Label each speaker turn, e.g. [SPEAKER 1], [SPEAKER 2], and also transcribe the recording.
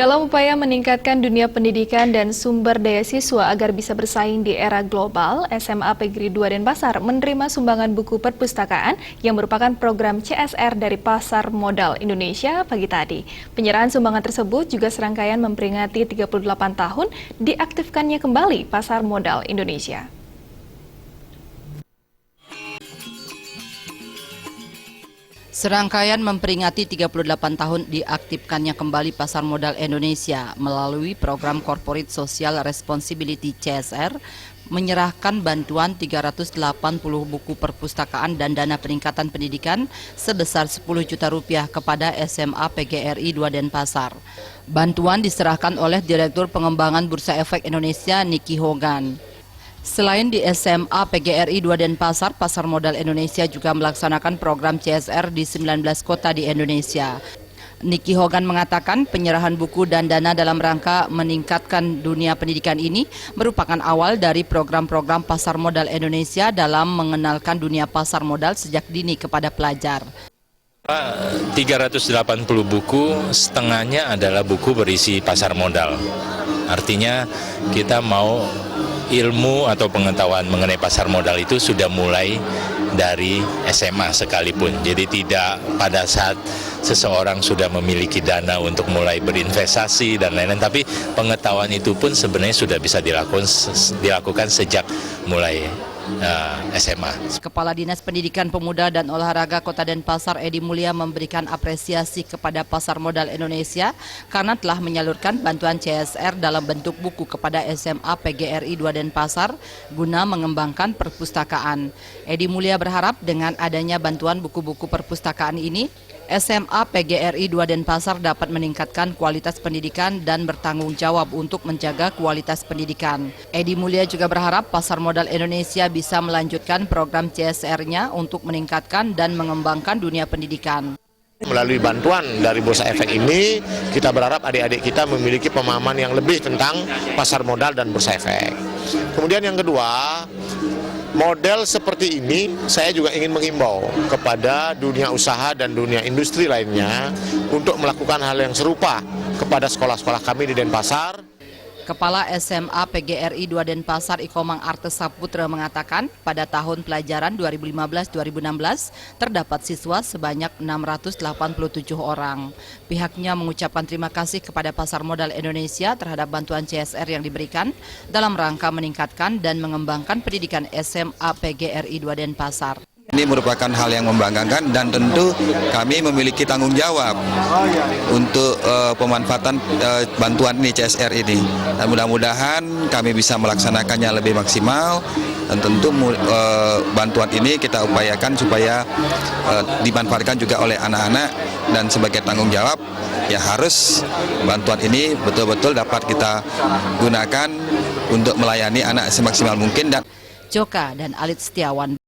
[SPEAKER 1] Dalam upaya meningkatkan dunia pendidikan dan sumber daya siswa agar bisa bersaing di era global, SMA Negeri 2 Denpasar menerima sumbangan buku perpustakaan yang merupakan program CSR dari Pasar Modal Indonesia pagi tadi. Penyerahan sumbangan tersebut juga serangkaian memperingati 38 tahun diaktifkannya kembali Pasar Modal Indonesia.
[SPEAKER 2] Serangkaian memperingati 38 tahun diaktifkannya kembali Pasar Modal Indonesia melalui program Corporate Social Responsibility CSR, menyerahkan bantuan 380 buku perpustakaan dan dana peningkatan pendidikan sebesar 10 juta rupiah kepada SMA PGRI 2 Denpasar. Bantuan diserahkan oleh Direktur Pengembangan Bursa Efek Indonesia Niki Hogan. Selain di SMA PGRI 2 Denpasar, Pasar Modal Indonesia juga melaksanakan program CSR di 19 kota di Indonesia. Niki Hogan mengatakan penyerahan buku dan dana dalam rangka meningkatkan dunia pendidikan ini merupakan awal dari program-program Pasar Modal Indonesia dalam mengenalkan dunia pasar modal sejak dini kepada pelajar.
[SPEAKER 3] 380 buku, setengahnya adalah buku berisi pasar modal. Artinya kita mau ilmu atau pengetahuan mengenai pasar modal itu sudah mulai dari SMA sekalipun. Jadi tidak pada saat seseorang sudah memiliki dana untuk mulai berinvestasi dan lain-lain, tapi pengetahuan itu pun sebenarnya sudah bisa dilakukan sejak mulai SMA.
[SPEAKER 2] Kepala Dinas Pendidikan Pemuda dan Olahraga Kota Denpasar Edi Mulia memberikan apresiasi kepada Pasar Modal Indonesia karena telah menyalurkan bantuan CSR dalam bentuk buku kepada SMA PGRI 2 Denpasar guna mengembangkan perpustakaan. Edi Mulia berharap dengan adanya bantuan buku-buku perpustakaan ini, SMA PGRI 2 Denpasar dapat meningkatkan kualitas pendidikan dan bertanggung jawab untuk menjaga kualitas pendidikan. Edi Mulia juga berharap Pasar Modal Indonesia bisa melanjutkan program CSR-nya untuk meningkatkan dan mengembangkan dunia pendidikan.
[SPEAKER 4] Melalui bantuan dari Bursa Efek ini, kita berharap adik-adik kita memiliki pemahaman yang lebih tentang pasar modal dan bursa efek. Kemudian yang kedua, model seperti ini saya juga ingin mengimbau kepada dunia usaha dan dunia industri lainnya untuk melakukan hal yang serupa kepada sekolah-sekolah kami di Denpasar.
[SPEAKER 2] Kepala SMA PGRI 2 Denpasar Ikomang Artes Saputra mengatakan pada tahun pelajaran 2015-2016 terdapat siswa sebanyak 687 orang. Pihaknya mengucapkan terima kasih kepada Pasar Modal Indonesia terhadap bantuan CSR yang diberikan dalam rangka meningkatkan dan mengembangkan pendidikan SMA PGRI 2 Denpasar.
[SPEAKER 5] Ini merupakan hal yang membanggakan dan tentu kami memiliki tanggung jawab untuk pemanfaatan bantuan ini CSR ini. Dan mudah-mudahan kami bisa melaksanakannya lebih maksimal dan tentu bantuan ini kita upayakan supaya dimanfaatkan juga oleh anak-anak dan sebagai tanggung jawab ya harus bantuan ini betul-betul dapat kita gunakan untuk melayani anak semaksimal mungkin.
[SPEAKER 2] Joka dan Alit Setiawan.